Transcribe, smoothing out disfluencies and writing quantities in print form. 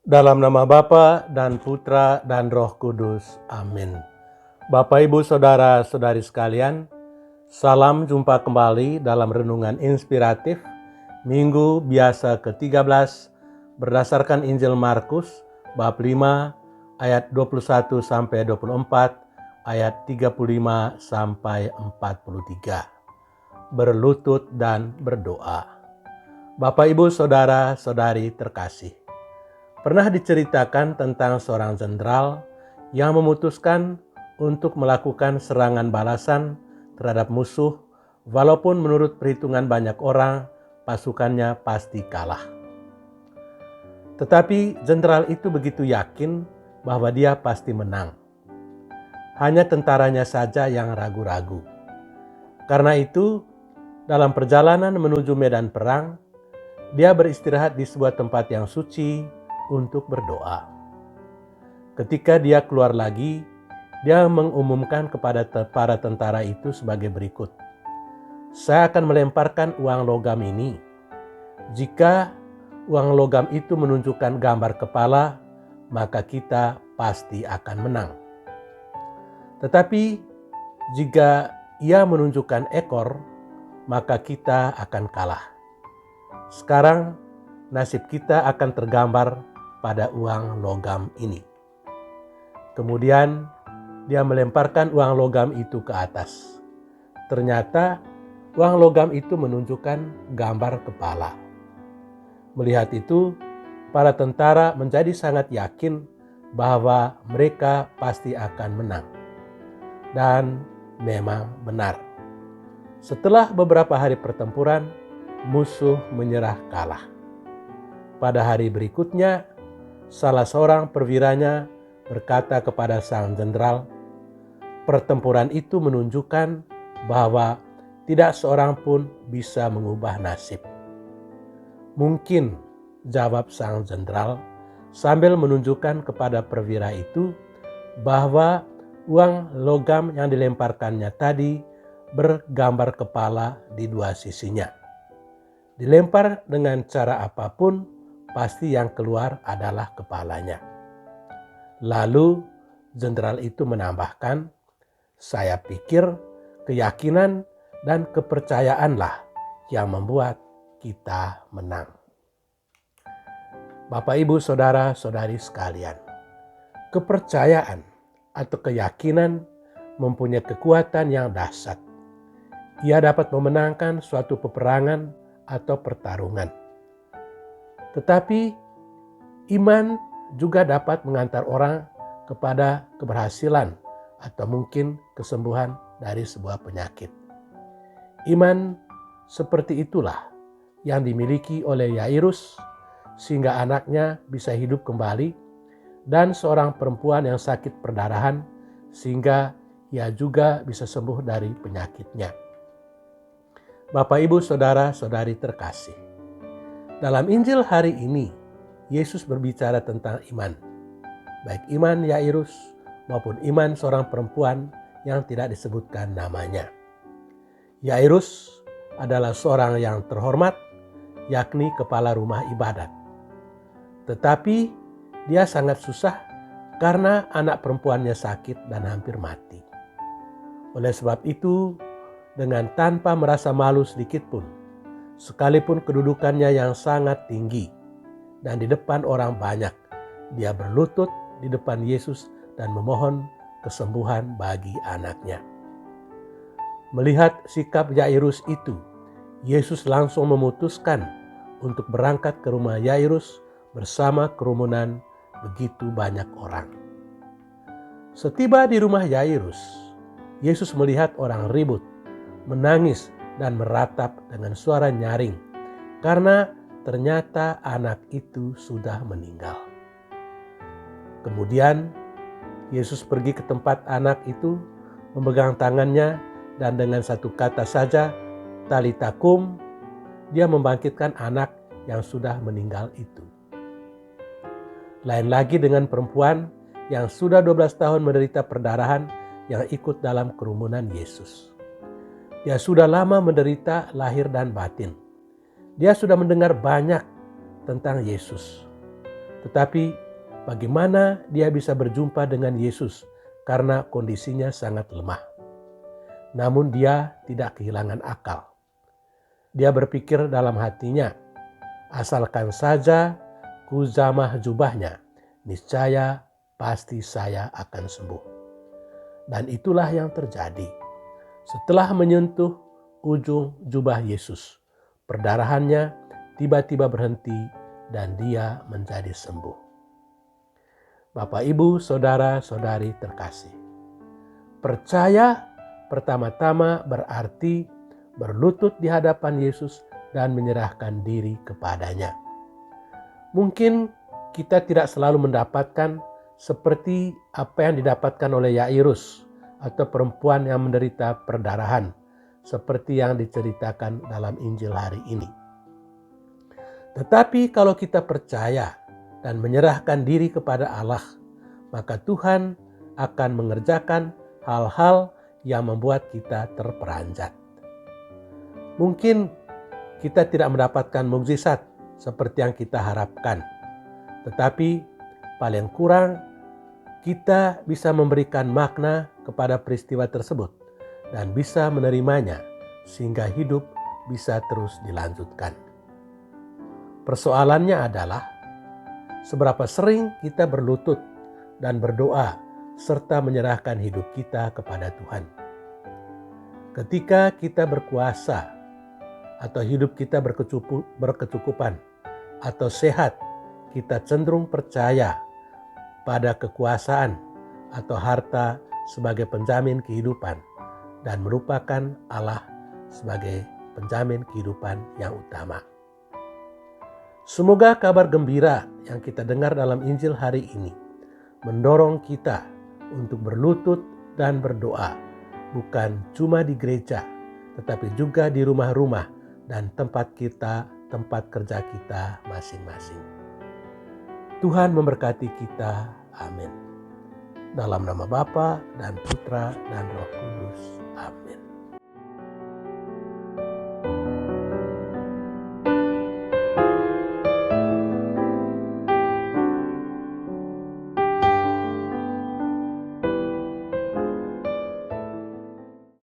Dalam nama Bapa dan Putra dan Roh Kudus. Amin. Bapak, Ibu, Saudara-saudari sekalian, salam jumpa kembali dalam renungan inspiratif Minggu Biasa ke-13 berdasarkan Injil Markus bab 5 ayat 21 sampai 24, ayat 35 sampai 43. Berlutut dan berdoa. Bapak, Ibu, Saudara-saudari terkasih, pernah diceritakan tentang seorang jenderal yang memutuskan untuk melakukan serangan balasan terhadap musuh, walaupun menurut perhitungan banyak orang, pasukannya pasti kalah. Tetapi jenderal itu begitu yakin bahwa dia pasti menang. Hanya tentaranya saja yang ragu-ragu. Karena itu, dalam perjalanan menuju medan perang, dia beristirahat di sebuah tempat yang suci untuk berdoa. Ketika dia keluar lagi, dia mengumumkan kepada para tentara itu sebagai berikut. Saya akan melemparkan uang logam ini. Jika uang logam itu menunjukkan gambar kepala, maka kita pasti akan menang. Tetapi jika ia menunjukkan ekor, maka kita akan kalah. Sekarang nasib kita akan tergambar pada uang logam ini. Kemudian dia melemparkan uang logam itu ke atas. Ternyata uang logam itu menunjukkan gambar kepala. Melihat itu, para tentara menjadi sangat yakin bahwa mereka pasti akan menang. Dan memang benar. Setelah beberapa hari pertempuran, musuh menyerah kalah. Pada hari berikutnya, salah seorang perwiranya berkata kepada sang jenderal, pertempuran itu menunjukkan bahwa tidak seorang pun bisa mengubah nasib. Mungkin, jawab sang jenderal sambil menunjukkan kepada perwira itu bahwa uang logam yang dilemparkannya tadi bergambar kepala di dua sisinya. Dilempar dengan cara apapun, pasti yang keluar adalah kepalanya. Lalu jenderal itu menambahkan, saya pikir keyakinan dan kepercayaanlah yang membuat kita menang. Bapak, Ibu, Saudara-saudari sekalian, kepercayaan atau keyakinan mempunyai kekuatan yang dahsyat. Ia dapat memenangkan suatu peperangan atau pertarungan. Tetapi iman juga dapat mengantar orang kepada keberhasilan atau mungkin kesembuhan dari sebuah penyakit. Iman seperti itulah yang dimiliki oleh Yairus sehingga anaknya bisa hidup kembali, dan seorang perempuan yang sakit perdarahan sehingga ia juga bisa sembuh dari penyakitnya. Bapak, Ibu, Saudara-saudari terkasih, dalam Injil hari ini, Yesus berbicara tentang iman. Baik iman Yairus maupun iman seorang perempuan yang tidak disebutkan namanya. Yairus adalah seorang yang terhormat, yakni kepala rumah ibadat. Tetapi dia sangat susah karena anak perempuannya sakit dan hampir mati. Oleh sebab itu, dengan tanpa merasa malu sedikit pun, sekalipun kedudukannya yang sangat tinggi, dan di depan orang banyak, dia berlutut di depan Yesus dan memohon kesembuhan bagi anaknya. Melihat sikap Yairus itu, Yesus langsung memutuskan untuk berangkat ke rumah Yairus bersama kerumunan begitu banyak orang. Setiba di rumah Yairus, Yesus melihat orang ribut, menangis dan meratap dengan suara nyaring karena ternyata anak itu sudah meninggal. Kemudian Yesus pergi ke tempat anak itu, memegang tangannya, dan dengan satu kata saja, Talita kum, dia membangkitkan anak yang sudah meninggal itu. Lain lagi dengan perempuan yang sudah 12 tahun menderita perdarahan yang ikut dalam kerumunan Yesus. Dia sudah lama menderita lahir dan batin. Dia sudah mendengar banyak tentang Yesus. Tetapi bagaimana dia bisa berjumpa dengan Yesus karena kondisinya sangat lemah. Namun dia tidak kehilangan akal. Dia berpikir dalam hatinya, asalkan saja ku jamah jubahnya, niscaya pasti saya akan sembuh. Dan itulah yang terjadi. Setelah menyentuh ujung jubah Yesus, perdarahannya tiba-tiba berhenti dan dia menjadi sembuh. Bapak, Ibu, saudara-saudari terkasih, percaya pertama-tama berarti berlutut di hadapan Yesus dan menyerahkan diri kepadanya. Mungkin kita tidak selalu mendapatkan seperti apa yang didapatkan oleh Yairus atau perempuan yang menderita perdarahan, seperti yang diceritakan dalam Injil hari ini. Tetapi kalau kita percaya dan menyerahkan diri kepada Allah, maka Tuhan akan mengerjakan hal-hal yang membuat kita terperanjat. Mungkin kita tidak mendapatkan mukjizat seperti yang kita harapkan, tetapi paling kurang kita bisa memberikan makna kepada peristiwa tersebut dan bisa menerimanya sehingga hidup bisa terus dilanjutkan. Persoalannya adalah seberapa sering kita berlutut dan berdoa serta menyerahkan hidup kita kepada Tuhan. Ketika kita berkuasa atau hidup kita berkecukupan atau sehat, kita cenderung percaya pada kekuasaan atau harta sebagai penjamin kehidupan dan melupakan Allah sebagai penjamin kehidupan yang utama. Semoga kabar gembira yang kita dengar dalam Injil hari ini mendorong kita untuk berlutut dan berdoa, bukan cuma di gereja, tetapi juga di rumah-rumah dan tempat kerja kita masing-masing. Tuhan memberkati kita. Amin. Dalam nama Bapa dan Putra dan Roh Kudus. Amin.